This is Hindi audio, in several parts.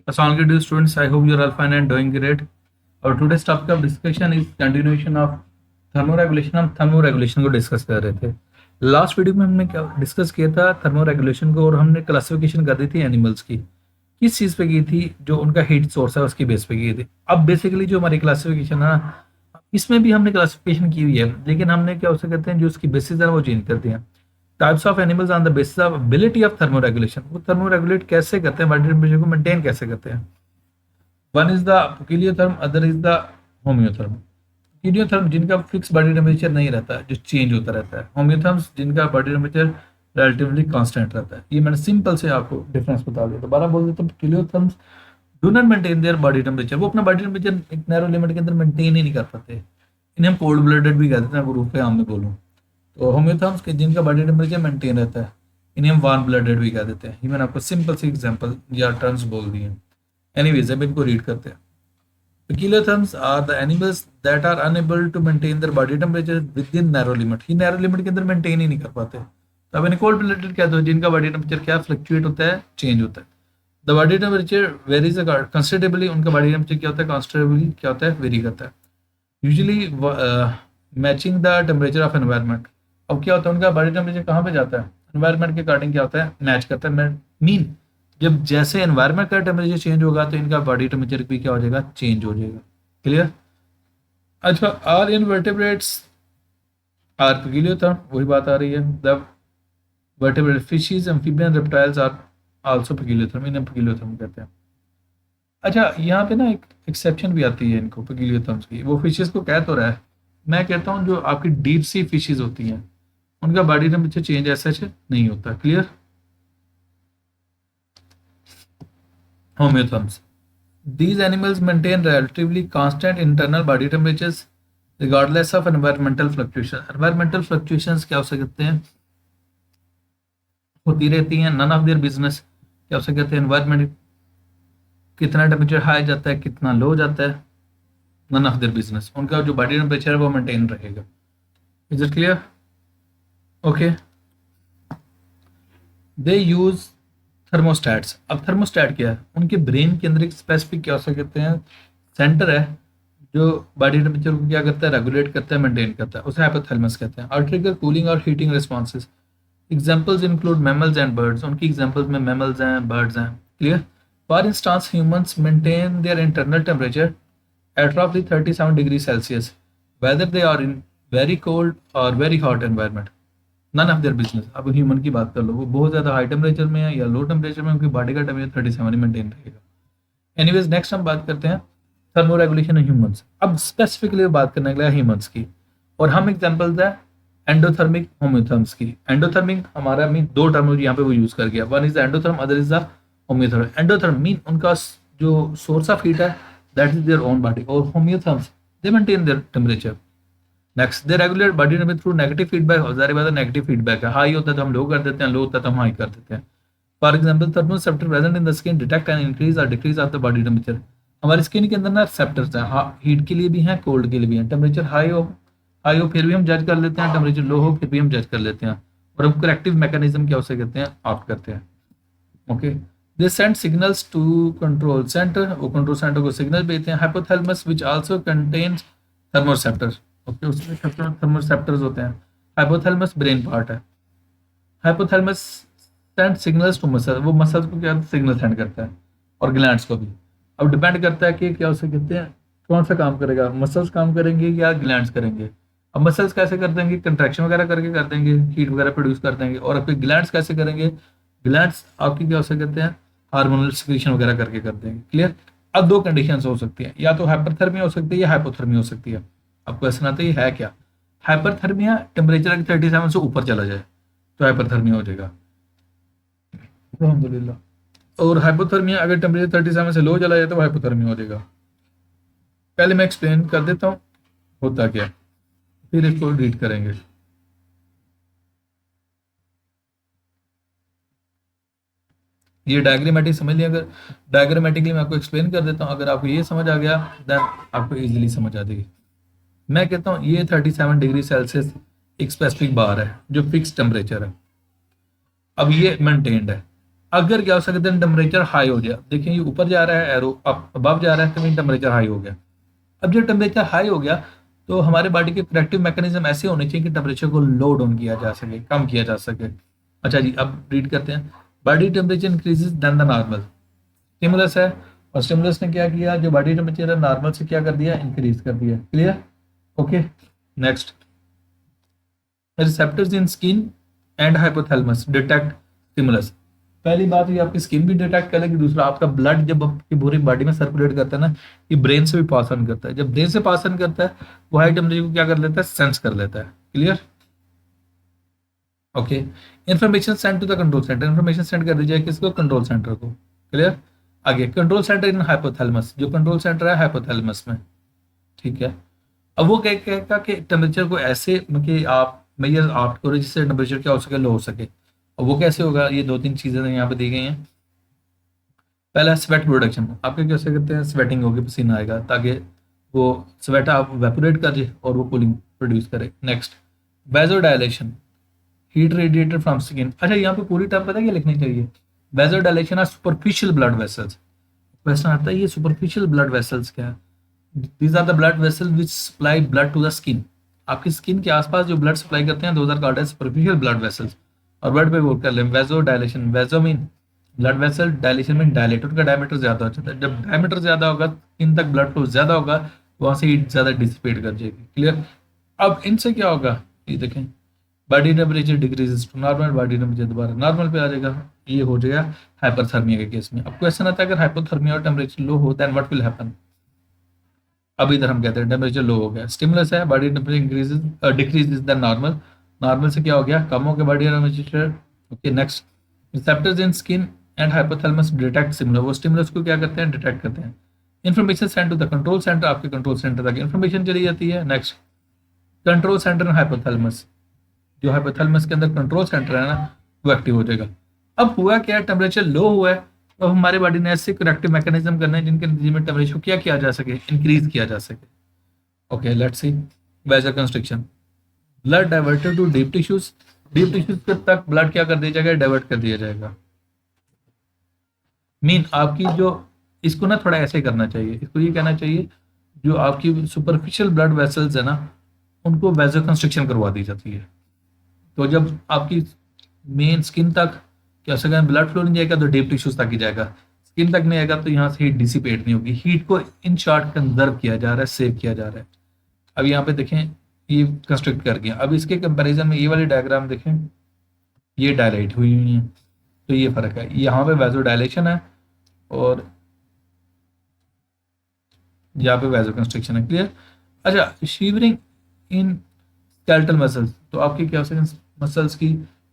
Assalamualaikum dear students, I hope you are all fine and doing great. Our today's topic of discussion is continuation of thermoregulation. हम थर्मोरेगुलेशन को डिस्कस कर रहे थे. लास्ट वीडियो में हमने क्या डिस्कस किया था थर्मोरेगुलेशन को, और हमने क्लासिफिकेशन कर दी थी एनिमल्स की. किस चीज़ पे की थी? जो उनका हीट सोर्स है उसकी बेस पे की थी. अब बेसिकली जो हमारी क्लासिफिकेशन है ना, इसमें भी हमने क्लासिफिकेशन की हुई है, लेकिन हमने क्या उसे कहते हैं जो उसकी बेसिस है वो चेंज कर दिया. Types of animals on the basis of ability of thermoregulation. वो थर्मोरेगुलेट कैसे करते हैं, बॉडी टेम्परेचर को मेंटेन कैसे करते हैं. One is the poikilotherm, other is the homeotherm. Poikilotherm जिनका फिक्स बॉडी टेम्परेचर नहीं रहता, जो चेंज होता रहता है. होम्योथर्म्स जिनका बॉडी टेम्परेचर रिलेटिवली कांस्टेंट रहता है. ये मैंने सिंपल से आपको डिफरेंस बता दिया. दोबारा बोल देता हूँ, poikilotherms do not maintain their body temperature. वो अपना बॉडी टेम्परेचर एक नैरो लिमिट के अंदर मेंटेन ही नहीं कर पाते. इन्हें हम कोल्ड ब्लडेड भी कहते हैं, अगर रूप के आम में बोलूँ तो. होम्योथर्म्स के जिनका बॉडी टेम्परेचर मेंटेन रहता है, इन्हें हम वार्म ब्लडेड भी कह देते हैं. ये मैंने आपको सिंपल सी एग्जांपल या टर्म्स बोल दिए. एनीवेज अब इनको रीड करते हैं. Pecilotherms are the animals that are unable to maintain their body temperature within narrow limit. ये narrow limit के अंदर मेंटेन ही नहीं कर पाते. तो अब इन्हें कोल्ड ब्लडेड कहते हो, जिनका बॉडी टेम्परेचर क्या फ्लक्चुएट होता है, चेंज होता है. The body temperature varies considerably. उनका बॉडी टेम्परेचर क्या होता है, कंसिडरेबली क्या होता है, वेरी करता है. Usually matching the temperature of environment. अब क्या होता है, उनका बॉडी टेम्परेचर कहाँ पे जाता है, एनवायरनमेंट के अकॉर्डिंग क्या होता है, मैच करता है. मीन जब जैसे एनवायरनमेंट का टेम्परेचर चेंज होगा तो इनका बॉडी टेम्परेचर भी क्या हो जाएगा, चेंज हो जाएगा. क्लियर. अच्छा, आर इनवर्टेब्रेट्स आर पिकिलियोथर्म, वही बात आ रही है. The vertebrate fishes, amphibian, reptiles are also poikilotherm. इन्हें पिकिलियोथर्म कहते हैं. अच्छा, यहाँ पे ना एक एक्सेप्शन भी आती है इनको पिकिलियोथर्म्स की. वो फिशेस को कह तो रहा है, मैं कहता हूँ जो आपकी डीप सी फिशेस होती हैं उनका बॉडी टेम्परेचर चेंज ऐसा नहीं होता. Clear. Homeotherms. These animals maintain relatively constant internal body temperatures regardless of environmental fluctuation. Environmental fluctuations क्या हो सकते हैं, होती रहती हैं. None of their business. क्या हो सकते हैं, एनवायरमेंट कितना टेम्परेचर हाई जाता है, कितना लो जाता है, नन ऑफ देयर बिजनेस. उनका जो बॉडी टेम्परेचर है वो मेंटेन रहेगा. Is it clear? Okay. They use thermostats. अब थर्मोस्टैट क्या है, उनके ब्रेन के अंदर एक स्पेसिफिक क्या हो सकते हैं, सेंटर है जो बॉडी टेम्परेचर को क्या करता है, रेगुलेट करता है, मेंटेन करता है. उसे हाइपोथैलेमस कहते हैं. और ट्रिगर कूलिंग और heating responses. Examples include mammals and birds. उनकी एग्जाम्पल्स में मैमल्स हैं, बर्ड्स हैं. Clear. For instance humans maintain their internal temperature at roughly 37 degree Celsius whether they are in very cold or very hot environment. None of their business. अब ह्यूमन की बात कर लो, वो बहुत ज़्यादा हाई टेम्परेचर में है या लो टेम्परेचर में, उनकी बॉडी का टेम्परेचर 37 मेंटेन रहेगा. एनीवेज नेक्स्ट हम बात करते हैं थर्मो रेगुलेशन ह्यूमंस. अब स्पेसिफिकली बात करने के लिए ह्यूमंस की, और हम एग्जांपल्स है एंडोथर्मिक, होम्योथर्म्स की. एंडोथर्मिक हमारा मीन दो टर्म यहाँ पे वो यूज कर गया. One is the endotherm, other is the homeotherm. Endotherm mean उनका जो सोर्स ऑफ हीट है that is their own body, और homeotherms they maintain their temperature. Next, they regulate body temperature through negative feedback. हजारी बात है, नेगेटिव फीडबैक है. हाई होता है तो हम लो कर देते हैं, लो होता है तो हम हाई कर देते हैं. For example, thermoceptor present in the skin detect and increase और decrease of the body temperature. हमारी स्किन के अंदर ना रिसेप्टर्स हैं, हीट के लिए भी हैं, कोल्ड के लिए भी हैं. टेम्परेचर हाई हो फिर भी हम जज कर लेते हैं, टेम्परेचर लो हो फिर भी हम जज कर लेते हैं, और हम करेक्टिव मैकेनिज्म क्या उसे कहते हैं, ऑप्ट करते हैं. Okay. They send signals to control centre. वो कंट्रोल सेंटर को सिग्नल भेजते हैं. Hypothalamus which also contains thermoceptor. Okay, उसमें थर्मोसेप्टर्स होते हैं. हाइपोथैलेमस ब्रेन पार्ट है. Hypothalamus send signals to muscle. वो मसल्स को क्या सिग्नल सेंड करता है, और ग्लैंड्स को भी. अब डिपेंड करता है कि क्या उसे कहते हैं, कौन सा काम करेगा, मसल्स काम करेंगे या ग्लैंड्स करेंगे. अब मसल्स कैसे कर देंगे, कंट्रैक्शन वगैरह करके कर देंगे, हीट वगैरह प्रोड्यूस कर देंगे. और आपके ग्लैंड्स कैसे करेंगे, ग्लैंड्स आपकी क्या हो सकते हैं, हार्मोनल सिक्रीशन वगैरह करके कर देंगे. क्लियर. अब दो कंडीशन हो सकती है, या तो हाइपरथर्मिया हो सकती है या हाइपोथर्मिया हो सकती है. अब क्वेश्चन आता है क्या, हाइपरथर्मिया टेम्परेचर 37 से ऊपर चला जाए तो हाइपरथर्मिया हो जाएगा, अल्हम्दुलिल्लाह. और हाइपोथर्मिया अगर टेम्परेचर 37 से लो चला जाए तो हाइपोथर्मिया हो जाएगा. पहले मैं एक्सप्लेन कर देता हूँ होता क्या, फिर इसको रीड करेंगे. ये डायग्रामेटिक समझ लिया. अगर डायग्रामेटिकली मैं आपको एक्सप्लेन कर देता हूँ, अगर आपको ये समझ आ गया देन आपको इजीली समझ आ जाएगी. मैं कहता हूँ ये 37 डिग्री सेल्सियस एक स्पेसिफिक बार है जो फिक्स टेम्परेचर है. अब ये मेंटेन्ड है. अगर क्या हो सकता है टेम्परेचर हाई हो गया, देखिए ये ऊपर जा रहा है एरो अप अबव जा रहा है, तो मीन टेम्परेचर हाई हो गया। अब जब टेम्परेचर हाई हो गया तो हमारे बॉडी के करेक्टिव मैकेनिज्म ऐसे होने चाहिए कि टेम्परेचर को लो डाउन किया जा सके, कम किया जा सके। अच्छा जी, अब रीड करते हैं। Body temperature increases than the normal, stimulus है, और स्टिमुलस ने क्या किया, जो बॉडी टेम्परेचर है नॉर्मल से क्या कर दिया, इंक्रीज कर दिया। Clear? Okay, next. Receptors in skin and hypothalamus detect stimulus. पहली बात ये आपकी स्किन भी डिटेक्ट कर लेगी, दूसरा आपका ब्लड जब आपकी पूरी बॉडी में सर्कुलेट करता है ना, ये ब्रेन से भी पास ऑन करता है। जब ब्रेन से पास ऑन करता है वो हाई टेम्परेचर को क्या कर लेता है, सेंस कर लेता है। Clear? Okay. Information send to the control centre, information send कर दी जाए किसको, कंट्रोल सेंटर को। क्लियर? आगे कंट्रोल सेंटर इन हाइपोथैलेमस, जो कंट्रोल सेंटर है हाइपोथैलेमस में। ठीक है। अब वो क्या कहेगा कि टेम्परेचर को ऐसे मतलब आप मेजर आप करो जिससे टेम्परेचर क्या हो सके, लो हो सके। और वो कैसे होगा, ये दो तीन चीजें यहाँ पे दी गई हैं। पहला स्वेट प्रोडक्शन, आपके कैसे करते हैं, स्वेटिंग होगी, पसीना आएगा ताकि वो स्वेट आप वेपोरेट कर जाए और वो कूलिंग प्रोड्यूस करे। Next, vasodilation, heat radiated from skin. अच्छा, यहाँ पे पूरी टर्म पता है क्या लिखनी चाहिए, vasodilation are superficial blood vessels. Question आता है ये सुपरफिशियल ब्लड वेसल्स क्या है। These are the blood vessel which supply blood to the skin. आपकी स्किन के आसपास जो ब्लड सप्लाई करते हैं, those are called as superficial blood vessels. और वर्ड पे वो कर लें, vasodilation, vaso mean blood vessel, dilation mean dilate, उनका डायमीटर ज्यादा हो जाता है। जब डायमीटर ज्यादा होगा, स्किन तक ब्लड फ्लो ज्यादा होगा, वहां से हीट ज्यादा डिसिपेट कर जाएगी। क्लियर? अब इनसे क्या होगा, ये देखें, body temperature decreases to normal, body temperature दोबारा नॉर्मल पे आ जाएगा। ये हो जाएगा हाइपरथर्मिया के केस में। अब क्वेश्चन आता है अगर हाइपोथर्मिया और टेम्परेचर लो हो देन व्हाट विल हैपन। अब इधर हम कहते हैं टेम्परेचर लो हो गया, स्टिमुलस है, body temperature increases decreases than normal, normal से क्या हो गया, कम हो गया body temperature. Okay, next. Receptors in skin and hypothalamus detect stimulus, वो स्टिमुलस को क्या करते हैं, डिटेक्ट करते हैं। Information send to the control centre, आपके कंट्रोल सेंटर तक इन्फॉर्मेशन चली जाती है। Next, control centre and hypothalamus, जो हाइपोथैलेमस के अंदर कंट्रोल सेंटर है ना, वो एक्टिव हो जाएगा। अब हुआ क्या, टेम्परेचर लो हुआ है, तो हमारे बॉडी ने ऐसे करेक्टिव मैकेनिज्म करने हैं जिनके नतीजे में टेम्परेचर क्या किया जा सके, इंक्रीज किया जा सके। Okay, let's see. Vasoconstriction, blood diverted to deep tissues, deep tissues तक ब्लड क्या कर दिया जाएगा, डाइवर्ट कर दिया जाएगा। मीन आपकी जो, इसको ना थोड़ा ऐसे करना चाहिए, इसको ये कहना चाहिए जो आपकी सुपरफिशियल ब्लड वेसल्स है ना, उनको वेजर कंस्ट्रिक्शन करवा दी जाती है। तो जब आपकी मेन स्किन तक क्या सके ब्लड फ्लो नहीं जाएगा तो डीप टिश्यूज तक ही जाएगा, स्किन तक नहीं आएगा तो यहाँ से हीट डिसिपेट नहीं होगी। हीट को इन शॉर्ट कंजर्व किया जा रहा है, सेव किया जा रहा है। अब यहाँ पे देखें, ये कंस्ट्रक्ट कर गया। अब इसके कंपैरिजन में ये वाली डायग्राम देखें, ये डायलाइट हुई हुई है, तो ये फर्क है। यहाँ पे वेजो डायलेशन है और यहाँ पे वेजो कंस्ट्रक्शन है। क्लियर? अच्छा, शिवरिंग इन स्केलेटल मसल्स, तो आपकी क्या हो सकते मसल्स की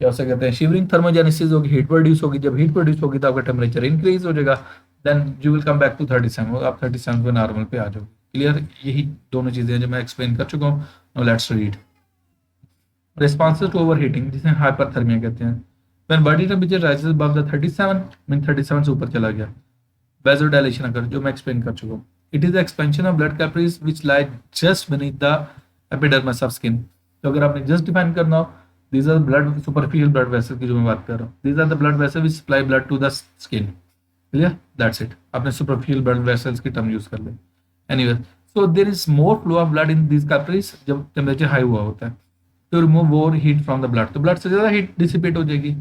क्या हो सकते हैं, शिवरिंग थर्मोजेनेसिस होगी, हीट प्रोड्यूस होगी। जब हीट प्रोड्यूस होगी तो आपका टेम्परेचर इंक्रीज हो जाएगा, then you will come back to 37, आप 37 पे नॉर्मल पे आ जाओगे। क्लियर? यही दोनों चीजें जो मैं एक्सप्लेन कर चुका हूँ। Now let's read. Responses to overheating, जिसे हाइपरथर्मिया कहते हैं। When body temperature rises above the 37, mean 37 से ऊपर चला गया, वेजोडाइलेशन अगर, जो मैं एक्सप्लेन कर चुका हूँ। It is the expansion of blood capillaries which lie just beneath the epidermis of skin. तो अगर आपने जस्ट डिफाइन करना हो, these are blood superficial blood vessel की जो मैं बात कर रहा हूँ, these are the blood vessels which supply blood to the skin. clear? That's it. आपने superficial blood vessels की टर्म यूज कर ले। anyway, so there is more flow of blood in these capillaries जब टेम्परेचर हाई हुआ होता है, to remove more heat from the blood, तो ब्लड से ज्यादा हीट डिसिपेट हो जाएगी।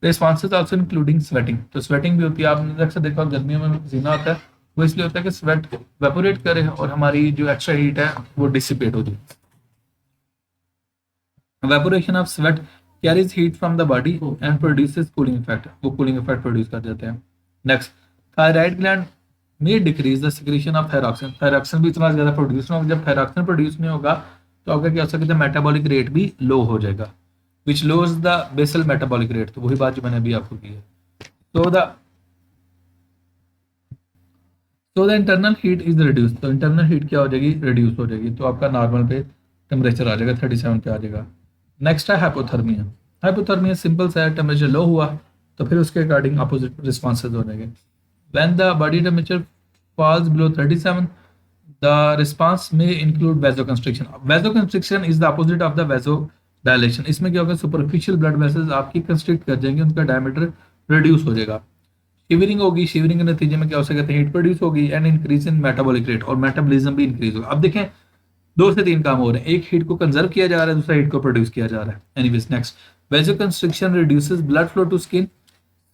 रिस्पॉन्सेज आल्सो इंक्लूडिंग स्वेटिंग, तो स्वेटिंग भी होती है। आपने अक्सर देखा गर्मियों में पसीना आता है, वो इसलिए होता है कि स्वेट वेपोरेट करे और हमारी जो एक्स्ट्रा हीट है वो डिसिपेट हो जाए। Evaporation of sweat carries heat from the body and produces cooling effect, वो cooling effect produce कर देते हैं। Next, thyroid gland may decrease the secretion of thyroxine, thyroxine भी इतना ज्यादा प्रोड्यूस नहीं होगा। जब thyroxine प्रोड्यूस नहीं होगा तो आपका क्या हो सकता है, मेटाबॉलिक रेट भी लो हो जाएगा, which lowers the basal metabolic rate, तो वही बात जो मैंने अभी आपको की है। so the internal heat is reduced, तो internal heat क्या हो जाएगी, reduce हो जाएगी, तो आपका नॉर्मल पे टेम्परेचर आ जाएगा, 37 पे आ जाएगा। नेक्स्ट है हाइपोथर्मिया। हाइपोथर्मिया सिंपल सा है, टेम्परेचर लो हुआ तो फिर उसके अकॉर्डिंग अपोजिट रिस्पॉन्सेज हो जाएंगे। When the body temperature falls below 37, the response में include vasoconstriction. Vasoconstriction is the opposite of the vasodilation. इसमें क्या होगा, सुपरफिशियल ब्लड वेसल्स आपकी कंस्ट्रिक्ट कर जाएंगे, उनका डायमीटर रिड्यूस हो जाएगा। शिवरिंग होगी, शिवरिंग के नतीजे में क्या हो सकता है, हीट प्रोड्यूस होगी and increase in metabolic rate, और मेटाबॉलिज्म भी इंक्रीज होगा। अब देखें, दो से तीन काम हो रहे हैं, एक हीट को कंजर्व किया जा रहा है, दूसरा हीट को प्रोड्यूस किया जा रहा है। Anyways next, vasoconstriction reduces blood flow to skin,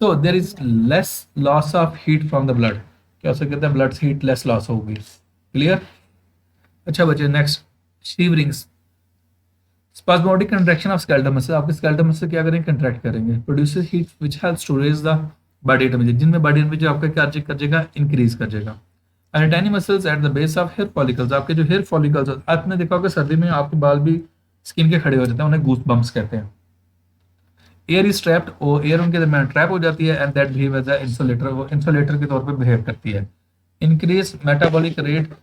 so there is less loss of heat from the blood। क्या हो सकता है, ब्लड से हीट लेस लॉस होगी। क्लियर। अच्छा बच्चे next, shiverings, spasmodic contraction of skeletal muscle, आपके स्केलेटल मसल क्या करेंगे, कंट्रैक्ट करेंगे। Produces heat which helps to raise the body temperature, जिनमें बॉडी टेम्परेचर आपका क्या कर जाएगा, इंक्रीज कर जाएगा। And tiny muscles at the base of hair follicles, आपके जो हेयर फॉलिकल्स, आपने देखा होगा सर्दी में आपके बाल भी स्किन के खड़े हो जाते हैं, उन्हें गूस बम्प्स कहते हैं। एयर इज ट्रैप्ड, और एयर उनके दरमियान ट्रैप हो जाती है, and that behave as a insulator, वो इंसुलेटर के तौर पे बिहेव करती है। Increase metabolic rate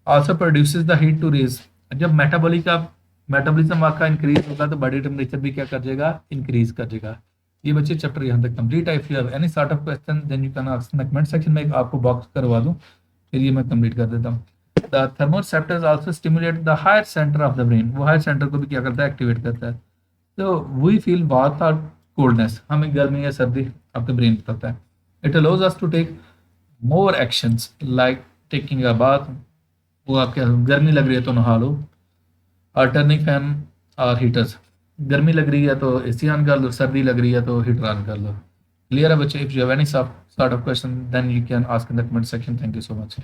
also produces the heat to raise, जब मेटाबॉलिज्म आपका इंक्रीज होगा तो बॉडी टेम्परेचर भी क्या कर जाएगा, इंक्रीज कर जाएगा। ये बच्चे चैप्टर यहाँ तक कंप्लीट है। If you have any sort of question then you can ask in the comment section में, एक आपको बॉक्स करवा दूं, फिर ये मैं कंप्लीट कर देता हूँ। The thermoceptors also stimulate the higher centre of the brain, वो हायर सेंटर को भी क्या करता है, एक्टिवेट करता है। तो वी फील वार्मथ और कोल्डनेस, हमें गर्मी या सर्दी आपके ब्रेन बताता है। It allows us to take more actions like taking a bath, वो आपके गर्मी लग रही है तो नहा लो, और टर्निंग फैन और हीटर्स, गर्मी लग रही है तो एसी ऑन कर लो, सर्दी लग रही है तो हीटर ऑन कर लो। क्लियर है बच्चे। If you have any sort of question then you can ask in the comment section. Thank you so much.